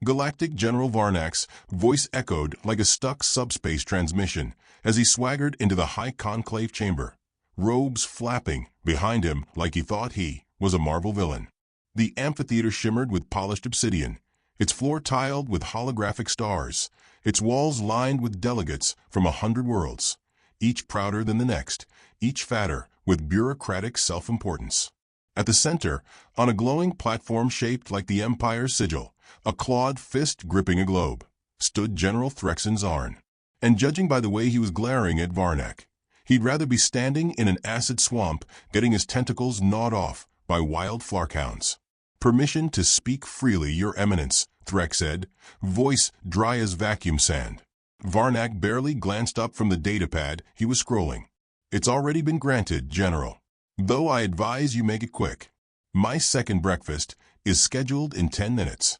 Galactic General Varnak's voice echoed like a stuck subspace transmission as he swaggered into the high conclave chamber, robes flapping behind him like he thought he was a Marvel villain. The amphitheater shimmered with polished obsidian, its floor tiled with holographic stars, its walls lined with delegates from 100 worlds, each prouder than the next, each fatter with bureaucratic self-importance. At the center, on a glowing platform shaped like the Empire's sigil, a clawed fist gripping a globe, stood General Threxen Zarn. And judging by the way he was glaring at Varnak, he'd rather be standing in an acid swamp getting his tentacles gnawed off by wild flarkhounds. "Permission to speak freely, Your Eminence," Threx said, voice dry as vacuum sand. Varnak barely glanced up from the datapad he was scrolling. "It's already been granted, General. Though I advise you make it quick. My second breakfast is scheduled in 10 minutes.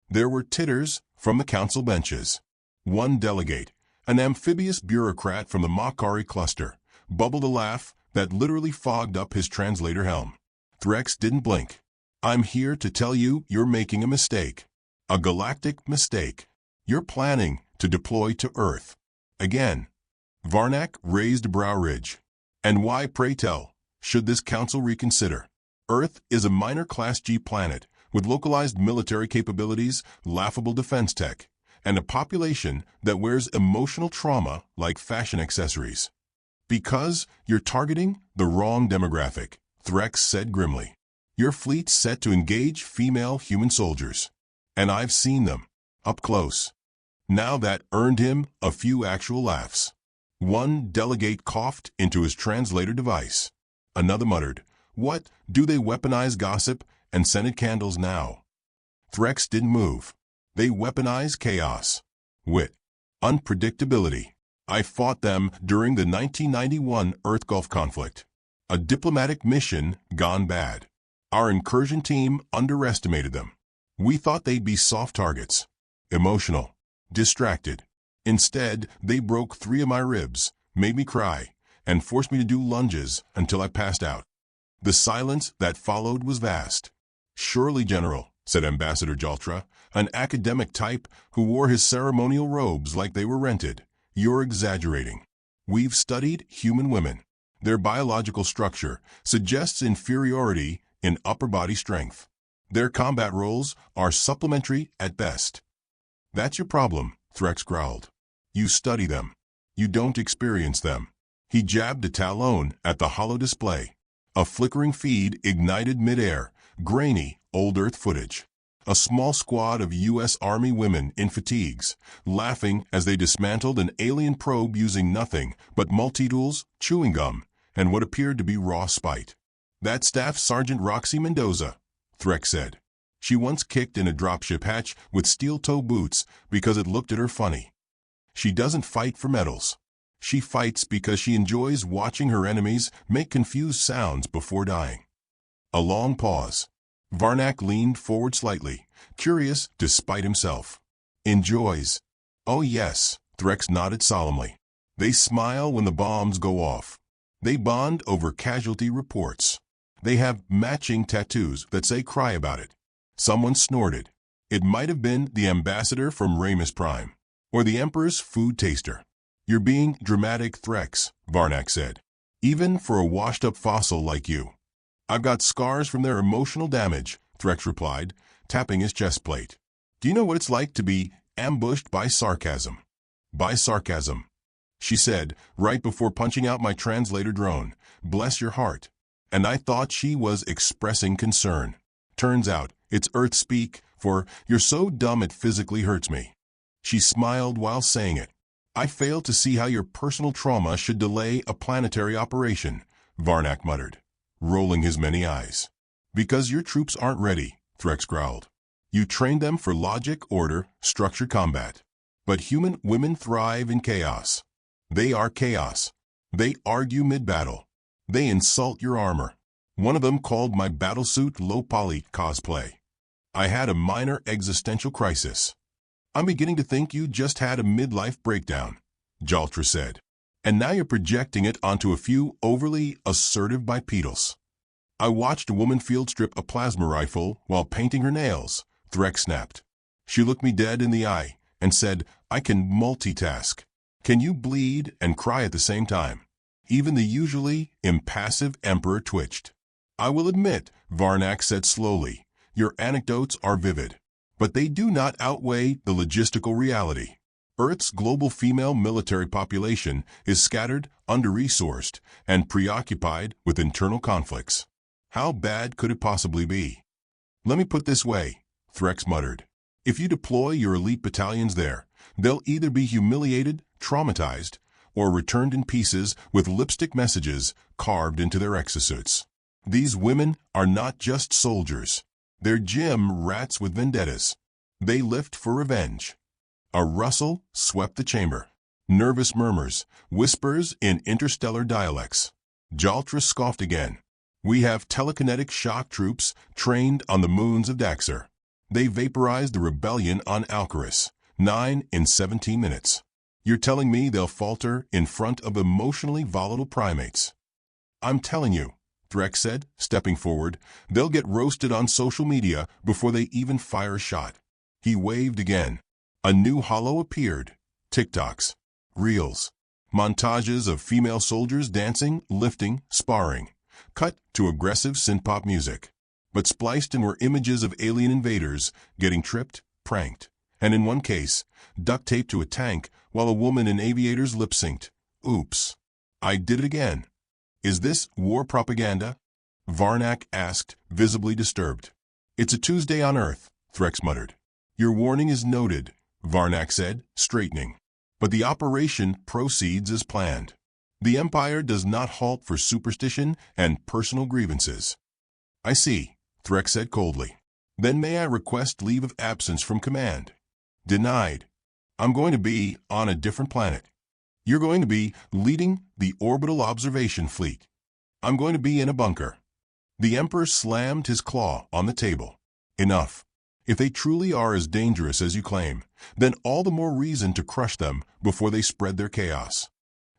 There were titters from the council benches. One delegate, an amphibious bureaucrat from the Makari cluster, bubbled a laugh that literally fogged up his translator helm. Threx didn't blink. "I'm here to tell you you're making a mistake. A galactic mistake. You're planning to deploy to Earth. Again." Varnak raised a brow ridge. "And why, pray tell, should this council reconsider? Earth is a minor Class G planet with localized military capabilities, laughable defense tech, and a population that wears emotional trauma like fashion accessories." "Because you're targeting the wrong demographic," Threx said grimly. "Your fleet's set to engage female human soldiers. And I've seen them, up close." Now that earned him a few actual laughs. One delegate coughed into his translator device. Another muttered, "What, do they weaponize gossip and scented candles now?" Threx didn't move. "They weaponize chaos. Wit. Unpredictability. I fought them during the 1991 Earth Gulf conflict. A diplomatic mission gone bad. Our incursion team underestimated them. We thought they'd be soft targets. Emotional. Distracted. Instead, they broke 3 of my ribs, made me cry, and forced me to do lunges until I passed out." The silence that followed was vast. "Surely, General," said Ambassador Jaltra, an academic type who wore his ceremonial robes like they were rented, "you're exaggerating. We've studied human women. Their biological structure suggests inferiority in upper body strength. Their combat roles are supplementary at best." "That's your problem," Threx growled. "You study them. You don't experience them." He jabbed a talon at the hollow display. A flickering feed ignited midair, grainy, old Earth footage. A small squad of U.S. Army women in fatigues, laughing as they dismantled an alien probe using nothing but multi-tools, chewing gum, and what appeared to be raw spite. "That's Staff Sergeant Roxy Mendoza," Threx said. "She once kicked in a dropship hatch with steel-toe boots because it looked at her funny. She doesn't fight for medals. She fights because she enjoys watching her enemies make confused sounds before dying." A long pause. Varnak leaned forward slightly, curious despite himself. "Enjoys?" "Oh yes," Threx nodded solemnly. "They smile when the bombs go off. They bond over casualty reports. They have matching tattoos that say cry about it." Someone snorted. It might have been the ambassador from Ramus Prime, or the Emperor's food taster. "You're being dramatic, Threx," Varnak said. "Even for a washed-up fossil like you." "I've got scars from their emotional damage," Threx replied, tapping his chest plate. "Do you know what it's like to be ambushed by sarcasm?" "By sarcasm," she said, right before punching out my translator drone. "Bless your heart." And I thought she was expressing concern. Turns out, it's Earth speak for "you're so dumb it physically hurts me." She smiled while saying it. "I fail to see how your personal trauma should delay a planetary operation," Varnak muttered, rolling his many eyes. "Because your troops aren't ready," Threx growled. "You trained them for logic, order, structured combat. But human women thrive in chaos. They are chaos. They argue mid-battle. They insult your armor. One of them called my battlesuit low-poly cosplay. I had a minor existential crisis." "I'm beginning to think you just had a midlife breakdown," Jaltra said. "And now you're projecting it onto a few overly assertive bipedals." "I watched a woman field strip a plasma rifle while painting her nails," Threx snapped. She looked me dead in the eye and said, "I can multitask. Can you bleed and cry at the same time?" Even the usually impassive Emperor twitched. "I will admit," Varnak said slowly, "your anecdotes are vivid. But they do not outweigh the logistical reality. Earth's global female military population is scattered, under-resourced, and preoccupied with internal conflicts. How bad could it possibly be?" "Let me put it this way," Threx muttered. "If you deploy your elite battalions there, they'll either be humiliated, traumatized, or returned in pieces with lipstick messages carved into their exosuits. These women are not just soldiers. They're gym rats with vendettas. They lift for revenge." A rustle swept the chamber. Nervous murmurs, whispers in interstellar dialects. Jaltra scoffed again. "We have telekinetic shock troops trained on the moons of Daxar. They vaporized the rebellion on Alcaris, 9 in 17 minutes. You're telling me they'll falter in front of emotionally volatile primates?" "I'm telling you," Threx said, stepping forward, "they'll get roasted on social media before they even fire a shot." He waved again. A new holo appeared. TikToks, Reels, montages of female soldiers dancing, lifting, sparring, cut to aggressive synth-pop music. But spliced in were images of alien invaders getting tripped, pranked, and in one case, duct taped to a tank while a woman in aviators lip-synced. "Oops. I did it again." "Is this war propaganda?" Varnak asked, visibly disturbed. "It's a Tuesday on Earth," Threx muttered. "Your warning is noted," Varnak said, straightening. "But the operation proceeds as planned. The Empire does not halt for superstition and personal grievances." "I see," Threx said coldly. "Then may I request leave of absence from command?" "Denied. I'm going to be on a different planet. You're going to be leading the orbital observation fleet. I'm going to be in a bunker." The Emperor slammed his claw on the table. "Enough. If they truly are as dangerous as you claim, then all the more reason to crush them before they spread their chaos."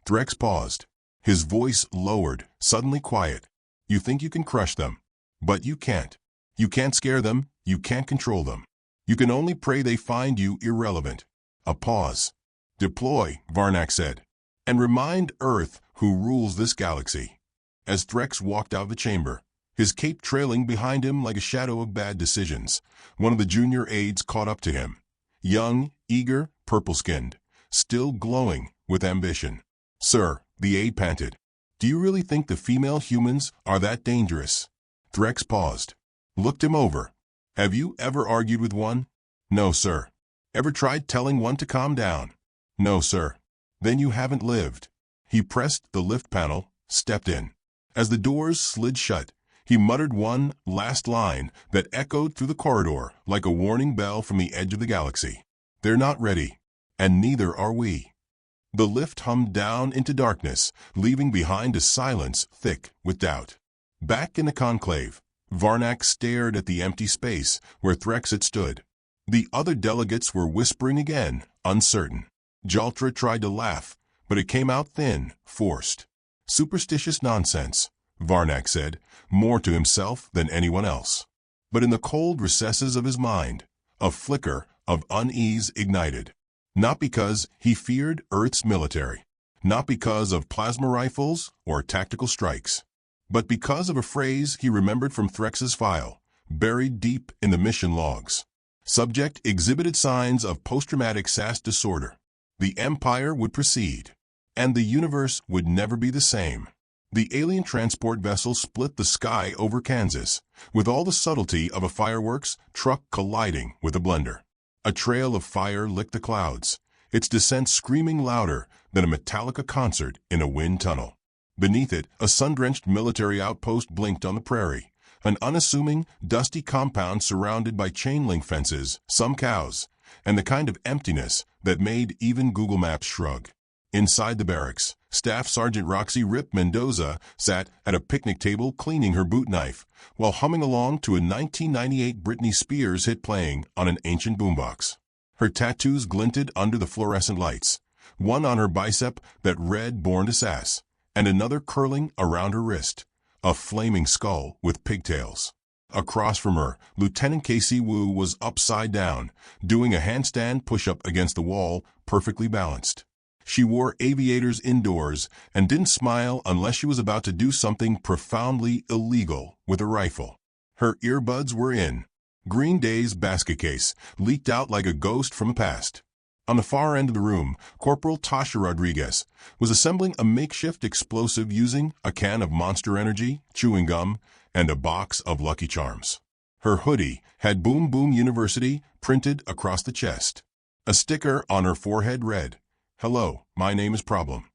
Threx paused. His voice lowered, suddenly quiet. "You think you can crush them, but you can't. You can't scare them, you can't control them. You can only pray they find you irrelevant." A pause. "Deploy," Varnak said, "and remind Earth who rules this galaxy." As Threx walked out of the chamber, his cape trailing behind him like a shadow of bad decisions, one of the junior aides caught up to him. Young, eager, purple-skinned, still glowing with ambition. "Sir," the aide panted, "do you really think the female humans are that dangerous?" Threx paused, looked him over. "Have you ever argued with one?" "No, sir." "Ever tried telling one to calm down?" "No, sir." "Then you haven't lived." He pressed the lift panel, stepped in. As the doors slid shut, he muttered one last line that echoed through the corridor like a warning bell from the edge of the galaxy. "They're not ready, and neither are we." The lift hummed down into darkness, leaving behind a silence thick with doubt. Back in the conclave, Varnak stared at the empty space where Threx had stood. The other delegates were whispering again, uncertain. Jaltra tried to laugh, but it came out thin, forced. "Superstitious nonsense," Varnak said, more to himself than anyone else. But in the cold recesses of his mind, a flicker of unease ignited. Not because he feared Earth's military, not because of plasma rifles or tactical strikes, but because of a phrase he remembered from Threx's file, buried deep in the mission logs. Subject exhibited signs of post-traumatic SAS disorder. The Empire would proceed, and the universe would never be the same. The alien transport vessel split the sky over Kansas, with all the subtlety of a fireworks truck colliding with a blender. A trail of fire licked the clouds, its descent screaming louder than a Metallica concert in a wind tunnel. Beneath it, a sun-drenched military outpost blinked on the prairie, an unassuming, dusty compound surrounded by chain-link fences, some cows, and the kind of emptiness that made even Google Maps shrug. Inside the barracks, Staff Sergeant Roxy Rip Mendoza sat at a picnic table cleaning her boot knife, while humming along to a 1998 Britney Spears hit playing on an ancient boombox. Her tattoos glinted under the fluorescent lights, one on her bicep that read "Born to Sass," and another curling around her wrist, a flaming skull with pigtails. Across from her, Lieutenant Casey Wu was upside down, doing a handstand push-up against the wall, perfectly balanced. She wore aviators indoors and didn't smile unless she was about to do something profoundly illegal with a rifle. Her earbuds were in. Green Day's basket case leaked out like a ghost from the past. On the far end of the room, Corporal Tasha Rodriguez was assembling a makeshift explosive using a can of Monster Energy, chewing gum, and a box of Lucky Charms. Her hoodie had Boom Boom University printed across the chest. A sticker on her forehead read, "Hello, my name is Problem."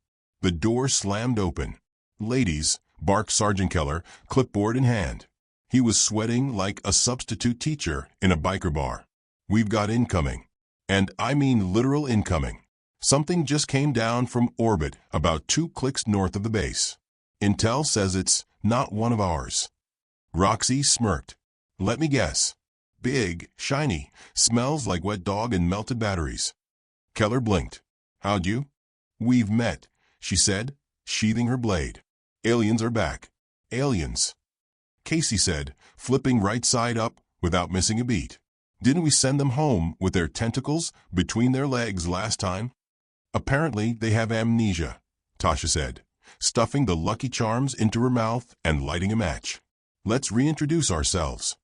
The door slammed open. "Ladies," barked Sergeant Keller, clipboard in hand. He was sweating like a substitute teacher in a biker bar. "We've got incoming. And I mean literal incoming. Something just came down from orbit about 2 clicks north of the base. Intel says it's not one of ours." Roxy smirked. "Let me guess. Big, shiny, smells like wet dog and melted batteries." Keller blinked. "How'd you?" "We've met," she said, sheathing her blade. "Aliens are back." "Aliens?" Casey said, flipping right side up without missing a beat. "Didn't we send them home with their tentacles between their legs last time?" "Apparently they have amnesia," Tasha said, stuffing the Lucky Charms into her mouth and lighting a match. "Let's reintroduce ourselves."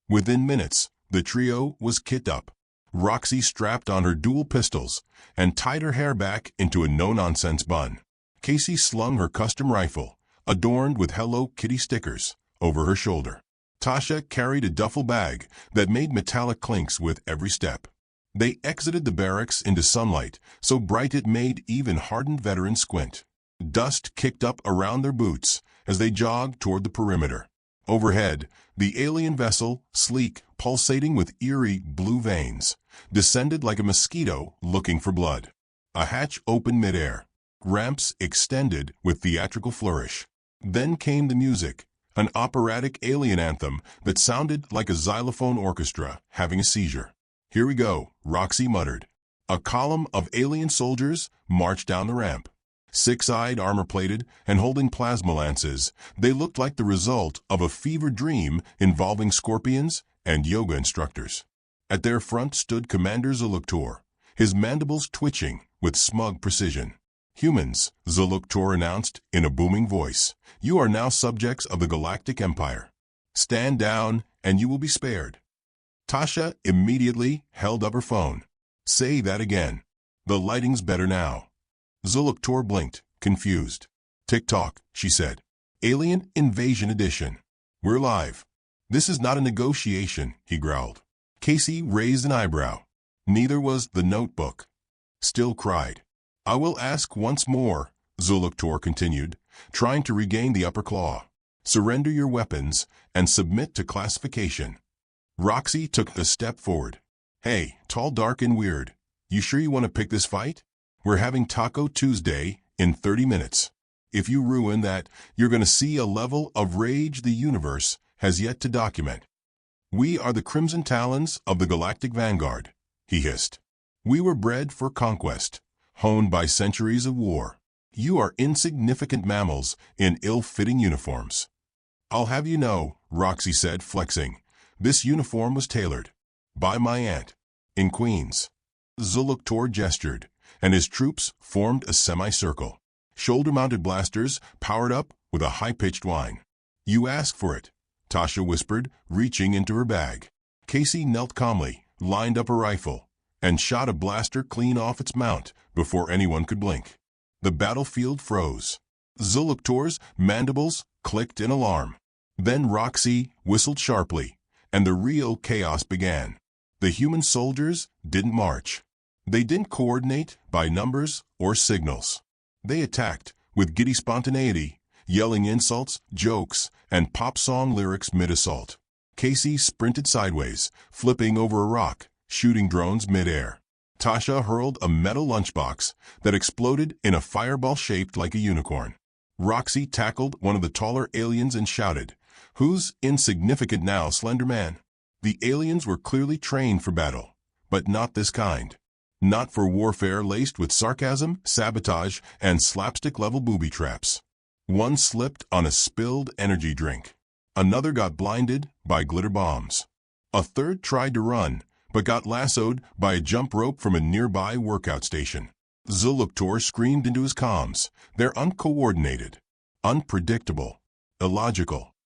Within minutes, the trio was kit up. Roxy strapped on her dual pistols and tied her hair back into a no-nonsense bun. Casey slung her custom rifle, adorned with Hello Kitty stickers, over her shoulder. Tasha carried a duffel bag that made metallic clinks with every step. They exited the barracks into sunlight so bright it made even hardened veterans squint. Dust kicked up around their boots as they jogged toward the perimeter. Overhead, the alien vessel, sleek, pulsating with eerie blue veins, descended like a mosquito looking for blood. A hatch opened midair. Ramps extended with theatrical flourish. Then came the music, an operatic alien anthem that sounded like a xylophone orchestra having a seizure. "Here we go," Roxy muttered. A column of alien soldiers marched down the ramp. Six-eyed, armor-plated, and holding plasma lances, they looked like the result of a fever dream involving scorpions and yoga instructors. At their front stood Commander Zuluktor, his mandibles twitching with smug precision. "Humans," Zuluktor announced in a booming voice, "you are now subjects of the Galactic Empire. Stand down and you will be spared." Tasha immediately held up her phone. "Say that again. The lighting's better now." Zuluktor blinked, confused. "Tick-tock," she said. "Alien Invasion Edition. We're live." "This is not a negotiation," he growled. Casey raised an eyebrow. Neither was the notebook. Still cried. "I will ask once more," Zuluktor continued, trying to regain the upper claw. "Surrender your weapons and submit to classification." Roxy took a step forward. "Hey, tall, dark, and weird. You sure you want to pick this fight? We're having Taco Tuesday in 30 minutes. If you ruin that, you're going to see a level of rage the universe has yet to document." "We are the Crimson Talons of the Galactic Vanguard," he hissed. "We were bred for conquest, honed by centuries of war. You are insignificant mammals in ill-fitting uniforms." "I'll have you know," Roxy said, flexing, "this uniform was tailored by my aunt in Queens." Zuluktor gestured, and his troops formed a semicircle. Shoulder-mounted blasters powered up with a high-pitched whine. "You asked for it," Tasha whispered, reaching into her bag. Casey knelt calmly, lined up a rifle, and shot a blaster clean off its mount before anyone could blink. The battlefield froze. Zuluktor's mandibles clicked in alarm. Then Roxy whistled sharply, and the real chaos began. The human soldiers didn't march. They didn't coordinate by numbers or signals. They attacked with giddy spontaneity, yelling insults, jokes, and pop song lyrics mid-assault. Casey sprinted sideways, flipping over a rock, shooting drones mid-air. Tasha hurled a metal lunchbox that exploded in a fireball shaped like a unicorn. Roxy tackled one of the taller aliens and shouted, "Who's insignificant now, Slender Man?" The aliens were clearly trained for battle, but not this kind. Not for warfare laced with sarcasm, sabotage, and slapstick-level booby traps. One slipped on a spilled energy drink. Another got blinded by glitter bombs. A third tried to run, but got lassoed by a jump rope from a nearby workout station. Zuluktor screamed into his comms. They're uncoordinated, unpredictable, illogical.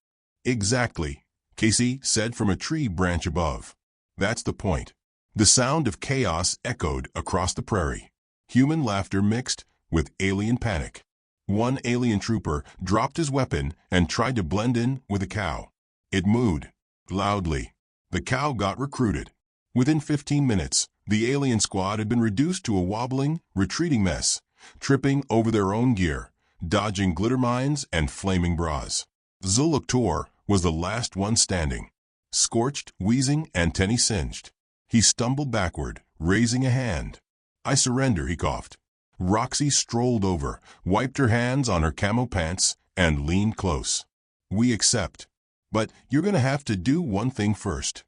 Exactly, Casey said from a tree branch above. That's the point. The sound of chaos echoed across the prairie. Human laughter mixed with alien panic. One alien trooper dropped his weapon and tried to blend in with a cow. It mooed loudly. The cow got recruited. Within 15 minutes, the alien squad had been reduced to a wobbling, retreating mess, tripping over their own gear, dodging glitter mines and flaming bras. Zuluktor was the last one standing. Scorched, wheezing, antennae singed. He stumbled backward, raising a hand. "I surrender," he coughed. Roxy strolled over, wiped her hands on her camo pants, and leaned close. "We accept. But you're going to have to do one thing first."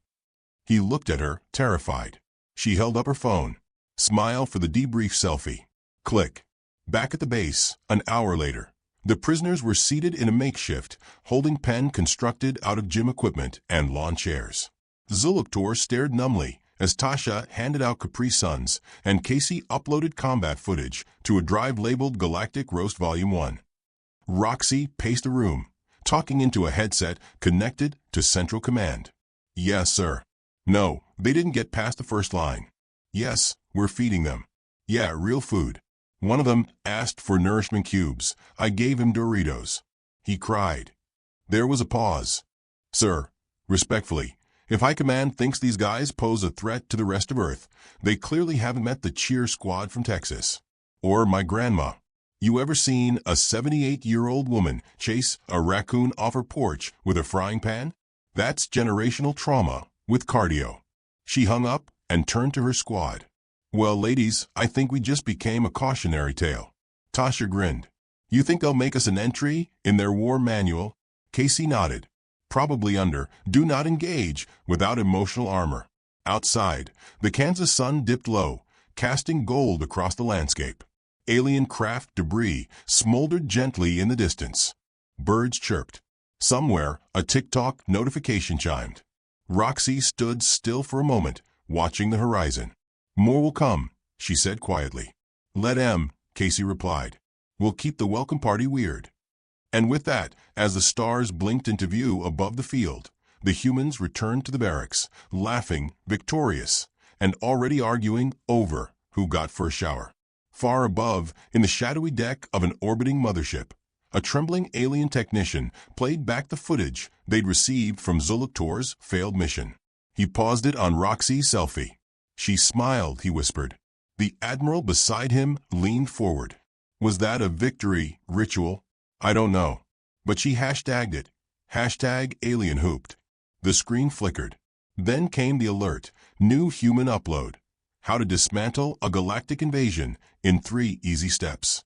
He looked at her, terrified. She held up her phone. Smile for the debrief selfie. Click. Back at the base, an hour later, the prisoners were seated in a makeshift, holding pen constructed out of gym equipment and lawn chairs. Zuluktor stared numbly as Tasha handed out Capri Suns and Casey uploaded combat footage to a drive labeled Galactic Roast Volume 1. Roxy paced the room, talking into a headset connected to Central Command. "Yes, sir." "No, they didn't get past the first line." "Yes, we're feeding them." "Yeah, real food." "One of them asked for nourishment cubes. I gave him Doritos." He cried. There was a pause. "Sir, respectfully, if High Command thinks these guys pose a threat to the rest of Earth, they clearly haven't met the cheer squad from Texas. Or my grandma. You ever seen a 78-year-old woman chase a raccoon off her porch with a frying pan? That's generational trauma with cardio." She hung up and turned to her squad. "Well, ladies, I think we just became a cautionary tale." Tasha grinned. "You think they'll make us an entry in their war manual?" Casey nodded. "Probably under Do Not Engage without emotional armor." Outside, the Kansas sun dipped low, casting gold across the landscape. Alien craft debris smoldered gently in the distance. Birds chirped. Somewhere, a TikTok notification chimed. Roxy stood still for a moment, watching the horizon. "More will come," she said quietly. "Let 'em," Casey replied. "We'll keep the welcome party weird." And with that, as the stars blinked into view above the field, the humans returned to the barracks, laughing, victorious, and already arguing over who got first shower. Far above, in the shadowy deck of an orbiting mothership, a trembling alien technician played back the footage they'd received from Zuluktor's failed mission. He paused it on Roxy's selfie. She smiled, he whispered. The admiral beside him leaned forward. Was that a victory ritual? I don't know. But she hashtagged it. #AlienHooped. The screen flickered. Then came the alert. New human upload. How to dismantle a galactic invasion in 3 easy steps.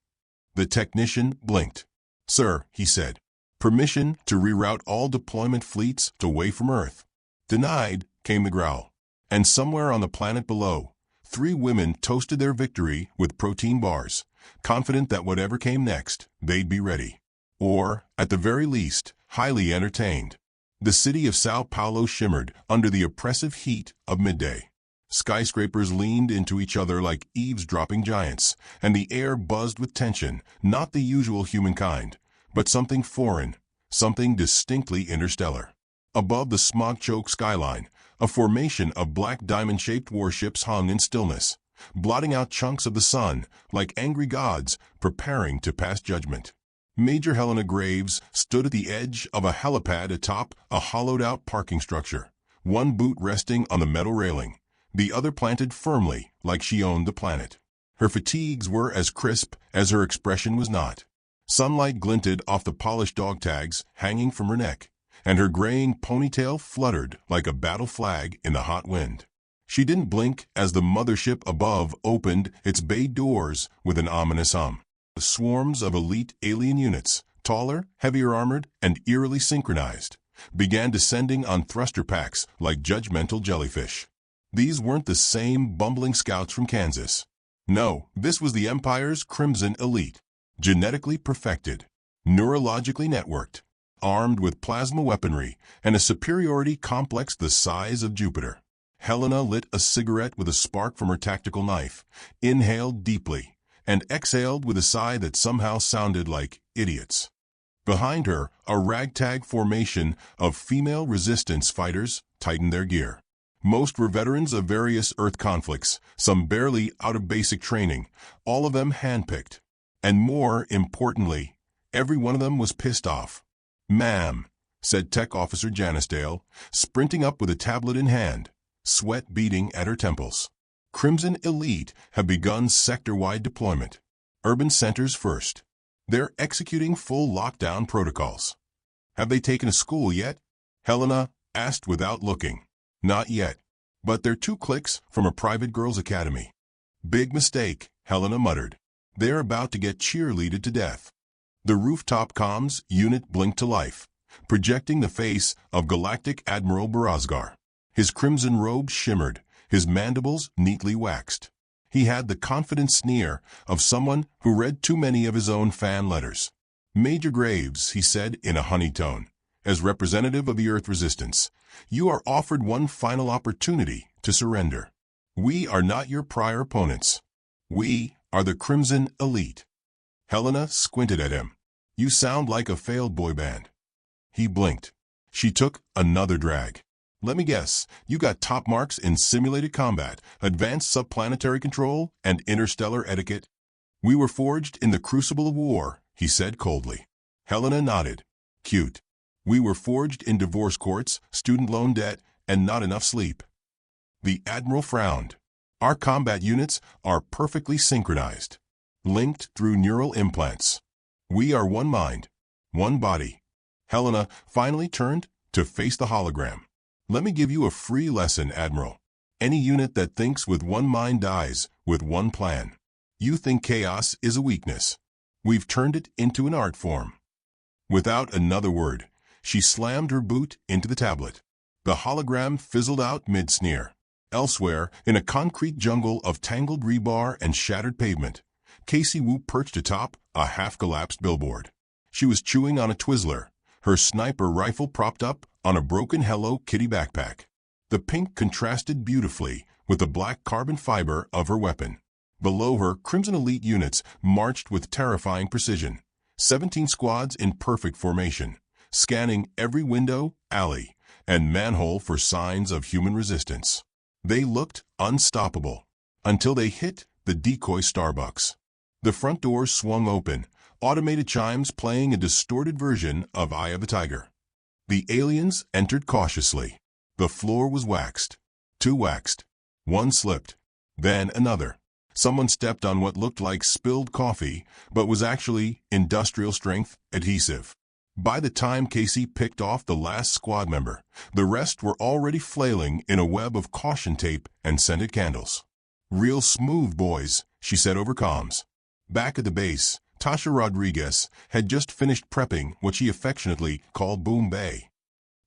The technician blinked. "Sir," he said, "permission to reroute all deployment fleets away from Earth." "Denied," came the growl. And somewhere on the planet below, 3 women toasted their victory with protein bars, confident that whatever came next, they'd be ready. Or, at the very least, highly entertained. The city of Sao Paulo shimmered under the oppressive heat of midday. Skyscrapers leaned into each other like eavesdropping giants, and the air buzzed with tension, not the usual humankind, but something foreign, something distinctly interstellar. Above the smog-choked skyline, a formation of black diamond-shaped warships hung in stillness, blotting out chunks of the sun like angry gods preparing to pass judgment. Major Helena Graves stood at the edge of a helipad atop a hollowed-out parking structure, one boot resting on the metal railing, the other planted firmly like she owned the planet. Her fatigues were as crisp as her expression was not. Sunlight glinted off the polished dog tags hanging from her neck, and her graying ponytail fluttered like a battle flag in the hot wind. She didn't blink as the mothership above opened its bay doors with an ominous hum. Swarms of elite alien units, taller, heavier armored, and eerily synchronized, began descending on thruster packs like judgmental jellyfish. These weren't the same bumbling scouts from Kansas. No, this was the Empire's Crimson Elite, genetically perfected, neurologically networked, armed with plasma weaponry and a superiority complex the size of Jupiter. Helena lit a cigarette with a spark from her tactical knife, inhaled deeply, and exhaled with a sigh that somehow sounded like idiots. Behind her, a ragtag formation of female resistance fighters tightened their gear. Most were veterans of various Earth conflicts, some barely out of basic training, all of them handpicked. And more importantly, every one of them was pissed off. "Ma'am," said Tech Officer Janisdale, sprinting up with a tablet in hand, sweat beading at her temples. "Crimson Elite have begun sector-wide deployment. Urban centers first. They're executing full lockdown protocols." "Have they taken a school yet?" Helena asked without looking. "Not yet, but they're 2 clicks from a private girls' academy." "Big mistake," Helena muttered. "They're about to get cheerleaded to death." The rooftop comms unit blinked to life, projecting the face of Galactic Admiral Barazgar. His crimson robe shimmered, his mandibles neatly waxed. He had the confident sneer of someone who read too many of his own fan letters. "Major Graves," he said in a honeyed tone, "as representative of the Earth Resistance, you are offered one final opportunity to surrender. We are not your prior opponents. We are the Crimson Elite." Helena squinted at him. "You sound like a failed boy band." He blinked. She took another drag. "Let me guess, you got top marks in simulated combat, advanced subplanetary control, and interstellar etiquette?" "We were forged in the crucible of war," he said coldly. Helena nodded. "Cute. We were forged in divorce courts, student loan debt, and not enough sleep." The Admiral frowned. "Our combat units are perfectly synchronized, linked through neural implants. We are one mind, one body." Helena finally turned to face the hologram. "Let me give you a free lesson, Admiral. Any unit that thinks with one mind dies with one plan. You think chaos is a weakness. We've turned it into an art form." Without another word, she slammed her boot into the tablet. The hologram fizzled out mid-sneer. Elsewhere, in a concrete jungle of tangled rebar and shattered pavement, Casey Wu perched atop a half-collapsed billboard. She was chewing on a Twizzler, her sniper rifle propped up on a broken Hello Kitty backpack. The pink contrasted beautifully with the black carbon fiber of her weapon. Below her, Crimson Elite units marched with terrifying precision. 17 squads in perfect formation, scanning every window, alley, and manhole for signs of human resistance. They looked unstoppable until they hit the decoy Starbucks. The front doors swung open, automated chimes playing a distorted version of Eye of the Tiger. The aliens entered cautiously. The floor was waxed. 2 waxed. 1 slipped. Then another. Someone stepped on what looked like spilled coffee, but was actually industrial-strength adhesive. By the time Casey picked off the last squad member, the rest were already flailing in a web of caution tape and scented candles. "Real smooth, boys," she said over comms. Back at the base, Tasha Rodriguez had just finished prepping what she affectionately called Boom Bay.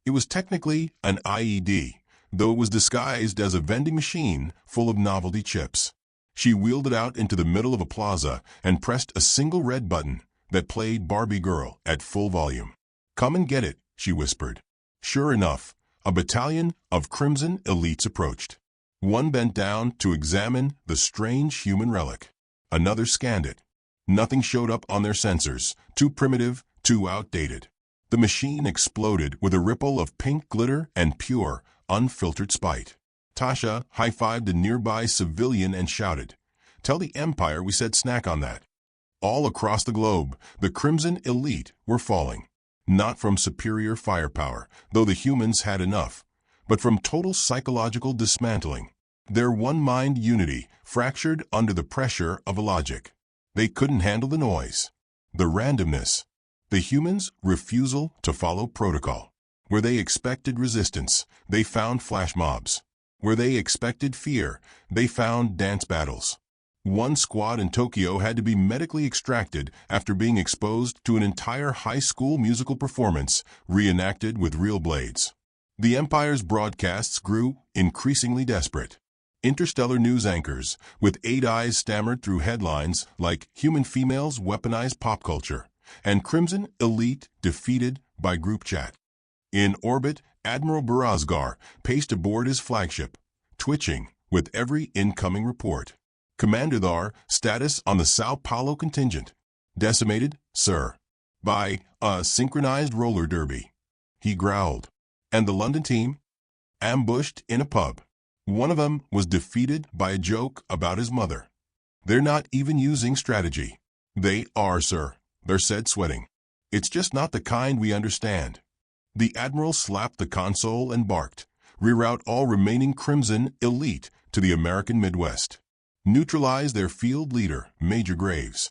It was technically an IED, though it was disguised as a vending machine full of novelty chips. She wheeled it out into the middle of a plaza and pressed a single red button that played Barbie Girl at full volume. "Come and get it," she whispered. Sure enough, a battalion of Crimson Elites approached. One bent down to examine the strange human relic. Another scanned it. Nothing showed up on their sensors, too primitive, too outdated. The machine exploded with a ripple of pink glitter and pure, unfiltered spite. Tasha high-fived a nearby civilian and shouted, "Tell the Empire we said snack on that." All across the globe, the Crimson Elite were falling. Not from superior firepower, though the humans had enough, but from total psychological dismantling. Their one-mind unity fractured under the pressure of logic. They couldn't handle the noise, the randomness, the humans' refusal to follow protocol. Where they expected resistance, they found flash mobs. Where they expected fear, they found dance battles. One squad in Tokyo had to be medically extracted after being exposed to an entire high school musical performance reenacted with real blades. The Empire's broadcasts grew increasingly desperate. Interstellar news anchors with 8 eyes stammered through headlines like "Human Females Weaponize Pop Culture" and "Crimson Elite Defeated by group chat. In orbit, Admiral Barazgar paced aboard his flagship, twitching with every incoming report. Commander Thar, status on the Sao Paulo contingent. Decimated, sir, by a synchronized roller derby. He growled. And the London team? Ambushed in a pub. One of them was defeated by a joke about his mother. They're not even using strategy. They are, sir, Thar said, sweating. It's just not the kind we understand. The Admiral slapped the console and barked. Reroute all remaining Crimson elite to the American Midwest. Neutralize their field leader, Major Graves.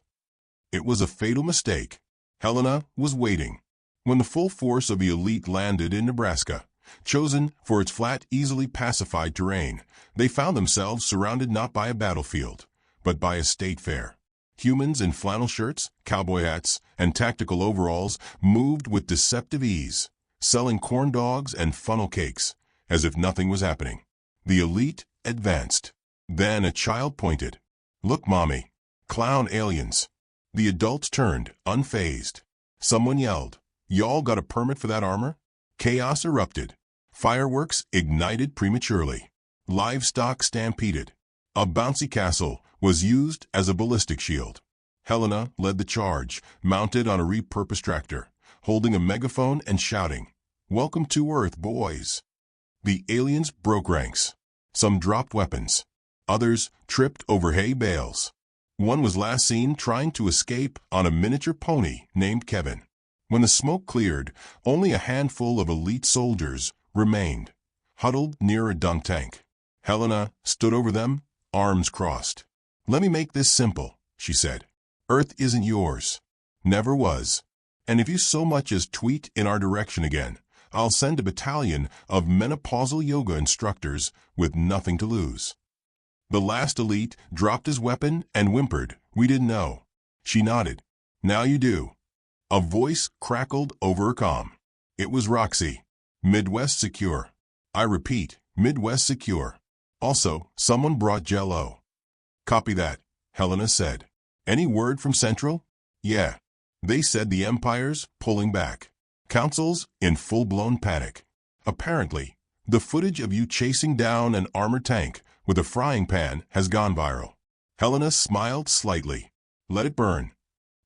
It was a fatal mistake. Helena was waiting. When the full force of the elite landed in Nebraska, chosen for its flat, easily pacified terrain, they found themselves surrounded not by a battlefield, but by a state fair. Humans in flannel shirts, cowboy hats, and tactical overalls moved with deceptive ease, selling corn dogs and funnel cakes, as if nothing was happening. The elite advanced. Then a child pointed. Look, Mommy. Clown aliens. The adults turned, unfazed. Someone yelled, Y'all got a permit for that armor? Chaos erupted. Fireworks ignited prematurely. Livestock stampeded. A bouncy castle was used as a ballistic shield. Helena led the charge, mounted on a repurposed tractor, holding a megaphone and shouting, Welcome to Earth, boys. The aliens broke ranks. Some dropped weapons. Others tripped over hay bales. One was last seen trying to escape on a miniature pony named Kevin. When the smoke cleared, only a handful of elite soldiers remained, huddled near a dunk tank. Helena stood over them, arms crossed. Let me make this simple, she said. Earth isn't yours. Never was. And if you so much as tweet in our direction again, I'll send a battalion of menopausal yoga instructors with nothing to lose. The last elite dropped his weapon and whimpered, We didn't know. She nodded. Now you do. A voice crackled over her comm. It was Roxy. Midwest secure. I repeat, Midwest secure. Also, someone brought Jell-O. Copy that, Helena said. Any word from Central? Yeah. They said the Empire's pulling back. Council's in full-blown panic. Apparently, the footage of you chasing down an armored tank with a frying pan has gone viral. Helena smiled slightly. Let it burn.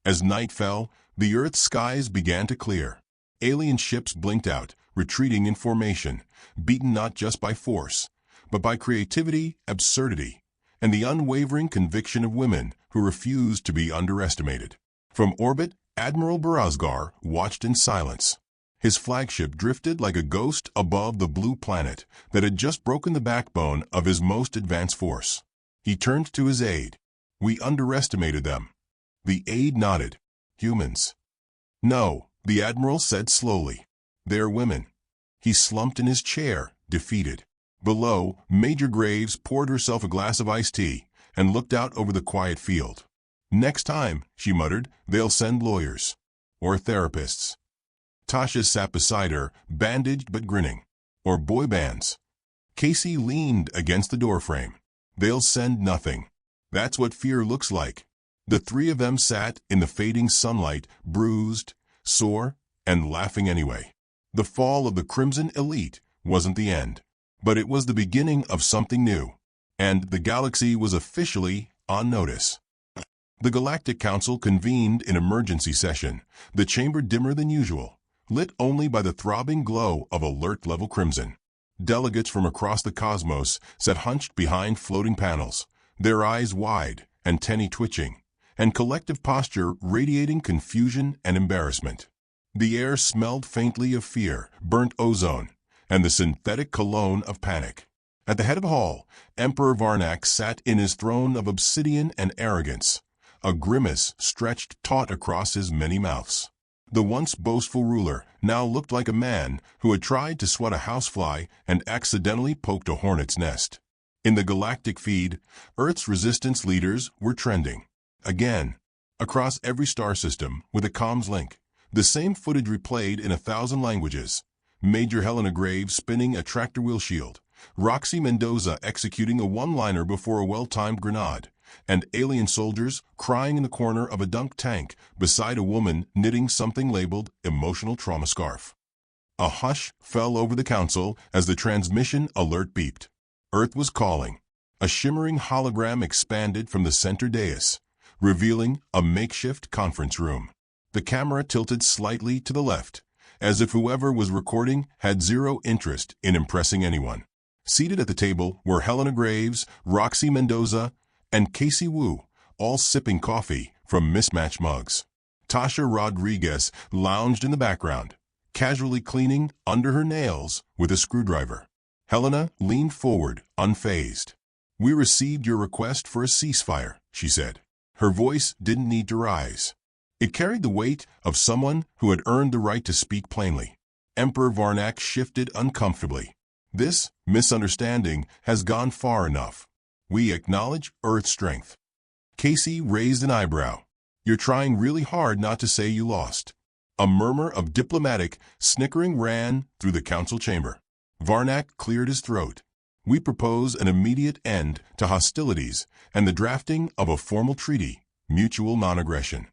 As night fell, the Earth's skies began to clear. Alien ships blinked out, retreating in formation, beaten not just by force, but by creativity, absurdity, and the unwavering conviction of women who refused to be underestimated. From orbit, Admiral Barazgar watched in silence. His flagship drifted like a ghost above the blue planet that had just broken the backbone of his most advanced force. He turned to his aide. We underestimated them. The aide nodded. Humans. No, the Admiral said slowly. They're women. He slumped in his chair, defeated. Below, Major Graves poured herself a glass of iced tea and looked out over the quiet field. Next time, she muttered, they'll send lawyers. Or therapists. Tasha sat beside her, bandaged but grinning. Or boy bands. Casey leaned against the doorframe. They'll send nothing. That's what fear looks like. The three of them sat in the fading sunlight, bruised, sore, and laughing anyway. The fall of the Crimson Elite wasn't the end, but it was the beginning of something new, and the galaxy was officially on notice. The Galactic Council convened in emergency session, the chamber dimmer than usual, lit only by the throbbing glow of alert-level crimson. Delegates from across the cosmos sat hunched behind floating panels, their eyes wide, antennae twitching, and collective posture radiating confusion and embarrassment. The air smelled faintly of fear, burnt ozone, and the synthetic cologne of panic. At the head of the hall, Emperor Varnak sat in his throne of obsidian and arrogance. A grimace stretched taut across his many mouths. The once boastful ruler now looked like a man who had tried to swat a housefly and accidentally poked a hornet's nest. In the galactic feed, Earth's resistance leaders were trending. Again, across every star system with a comms link, the same footage replayed in 1,000 languages. Major Helena Graves spinning a tractor wheel shield, Roxy Mendoza executing a one-liner before a well-timed grenade, and alien soldiers crying in the corner of a dunk tank beside a woman knitting something labeled emotional trauma scarf. A hush fell over the council as the transmission alert beeped. Earth was calling. A shimmering hologram expanded from the center dais, revealing a makeshift conference room. The camera tilted slightly to the left, as if whoever was recording had zero interest in impressing anyone. Seated at the table were Helena Graves, Roxy Mendoza, and Casey Wu, all sipping coffee from mismatched mugs. Tasha Rodriguez lounged in the background, casually cleaning under her nails with a screwdriver. Helena leaned forward, unfazed. "We received your request for a ceasefire," she said. Her voice didn't need to rise. It carried the weight of someone who had earned the right to speak plainly. Emperor Varnak shifted uncomfortably. "This misunderstanding has gone far enough. We acknowledge Earth's strength." Casey raised an eyebrow. "You're trying really hard not to say you lost." A murmur of diplomatic snickering ran through the council chamber. Varnak cleared his throat. "We propose an immediate end to hostilities and the drafting of a formal treaty, mutual non-aggression."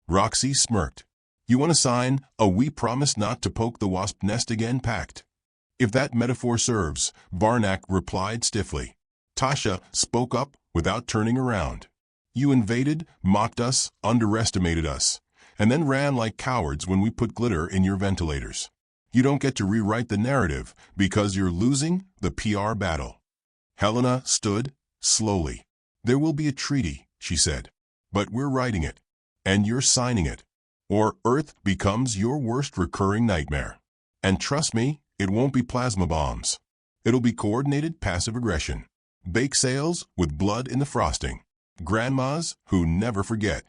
Roxy smirked. "You want to sign a 'we promise not to poke the wasp nest again' pact?" "If that metaphor serves," Varnak replied stiffly. Tasha spoke up without turning around. "You invaded, mocked us, underestimated us, and then ran like cowards when we put glitter in your ventilators. You don't get to rewrite the narrative because you're losing the PR battle." Helena stood, slowly. "There will be a treaty," she said. "But we're writing it. And you're signing it. Or Earth becomes your worst recurring nightmare. And trust me, it won't be plasma bombs. It'll be coordinated passive aggression. Bake sales with blood in the frosting. Grandmas who never forget."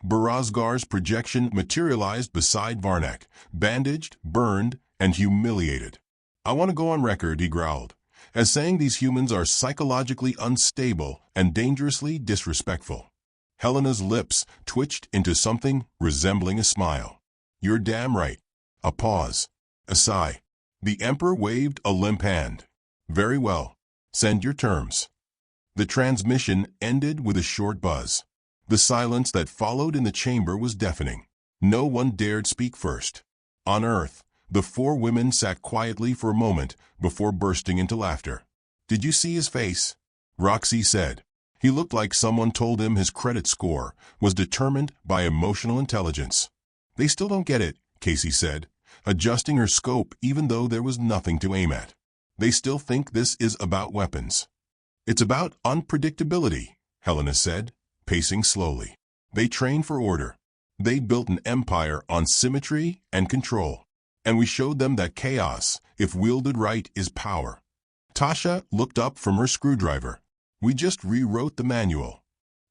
Barazgar's projection materialized beside Varnak, bandaged, burned, and humiliated. "I want to go on record," he growled, "as saying these humans are psychologically unstable and dangerously disrespectful." Helena's lips twitched into something resembling a smile. "You're damn right." A pause. A sigh. The Emperor waved a limp hand. "Very well. Send your terms." The transmission ended with a short buzz. The silence that followed in the chamber was deafening. No one dared speak first. On Earth, the four women sat quietly for a moment before bursting into laughter. "Did you see his face?" Roxy said. "He looked like someone told him his credit score was determined by emotional intelligence." "They still don't get it," Casey said, adjusting her scope even though there was nothing to aim at. "They still think this is about weapons." "It's about unpredictability," Helena said, pacing slowly. "They train for order. They built an empire on symmetry and control. And we showed them that chaos, if wielded right, is power." Tasha looked up from her screwdriver. "We just rewrote the manual."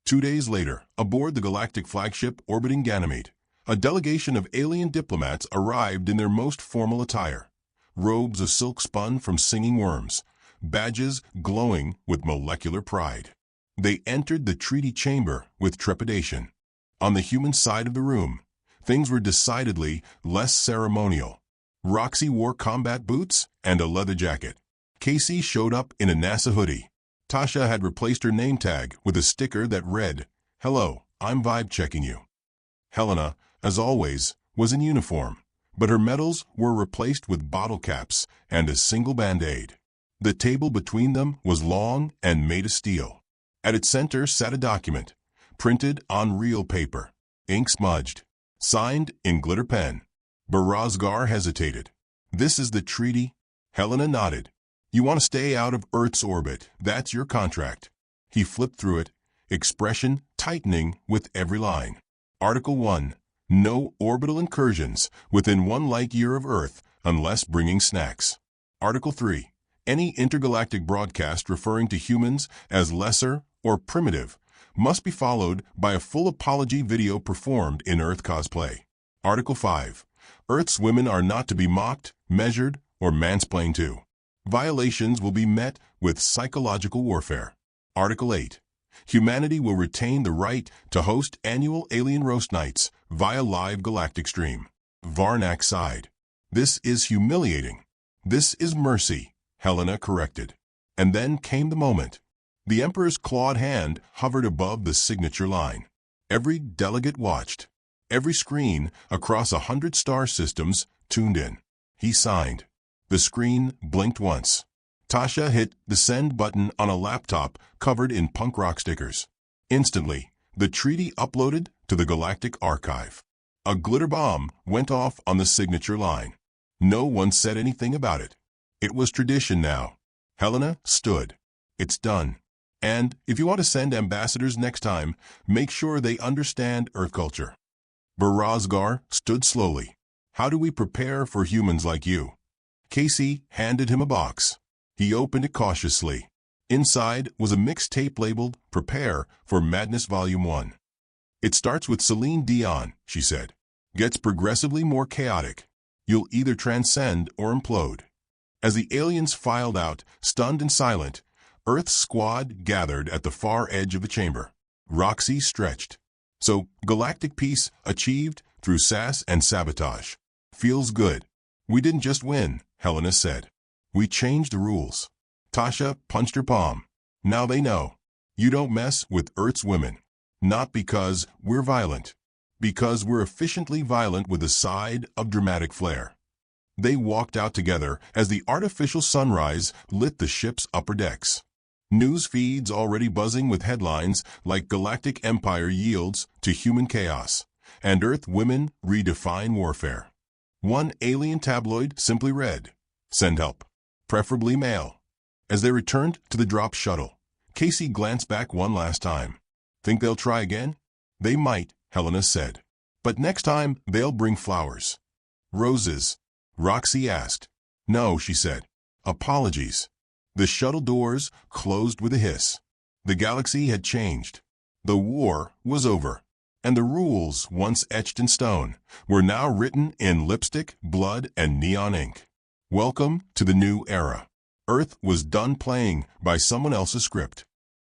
2 days later, aboard the Galactic flagship orbiting Ganymede, a delegation of alien diplomats arrived in their most formal attire. Robes of silk spun from singing worms, badges glowing with molecular pride. They entered the treaty chamber with trepidation. On the human side of the room, things were decidedly less ceremonial. Roxy wore combat boots and a leather jacket. Casey showed up in a NASA hoodie. Tasha had replaced her name tag with a sticker that read, "Hello, I'm vibe-checking you." Helena, as always, was in uniform, but her medals were replaced with bottle caps and a single band-aid. The table between them was long and made of steel. At its center sat a document, printed on real paper, ink smudged, signed in glitter pen. Barazgar hesitated. "This is the treaty?" Helena nodded. "You want to stay out of Earth's orbit. That's your contract." He flipped through it, expression tightening with every line. Article 1. No orbital incursions within 1 light year of Earth unless bringing snacks. Article 3. Any intergalactic broadcast referring to humans as lesser or primitive must be followed by a full apology video performed in Earth cosplay. Article 5. Earth's women are not to be mocked, measured, or mansplained to. Violations will be met with psychological warfare. Article 8. Humanity will retain the right to host annual alien roast nights via live galactic stream. Varnak sighed. "This is humiliating." "This is mercy," Helena corrected. And then came the moment. The Emperor's clawed hand hovered above the signature line. Every delegate watched. Every screen across 100 star systems tuned in. He signed. The screen blinked once. Tasha hit the send button on a laptop covered in punk rock stickers. Instantly, the treaty uploaded to the Galactic archive. A glitter bomb went off on the signature line. No one said anything about it. It was tradition now. Helena stood. It's done. And if you want to send ambassadors next time, make sure they understand Earth culture. Barazgar stood slowly. How do we prepare for humans like you? Casey handed him a box. He opened it cautiously. Inside was a mixtape labeled Prepare for Madness Volume 1. It starts with Celine Dion, she said. Gets progressively more chaotic. You'll either transcend or implode. As the aliens filed out, stunned and silent, Earth's squad gathered at the far edge of the chamber. Roxy stretched. So, galactic peace achieved through sass and sabotage. Feels good. We didn't just win, Helena said. We changed the rules. Tasha punched her palm. Now they know. You don't mess with Earth's women. Not because we're violent. Because we're efficiently violent with a side of dramatic flair. They walked out together as the artificial sunrise lit the ship's upper decks. News feeds already buzzing with headlines like Galactic Empire yields to human chaos, and Earth women redefine warfare. One alien tabloid simply read, "Send help, preferably male." As they returned to the drop shuttle, Casey glanced back one last time. Think they'll try again? They might, Helena said. But next time, they'll bring flowers. Roses, Roxy asked. No, she said. Apologies. The shuttle doors closed with a hiss. The galaxy had changed. The war was over. And the rules, once etched in stone, were now written in lipstick, blood, and neon ink. Welcome to the new era. Earth was done playing by someone else's script.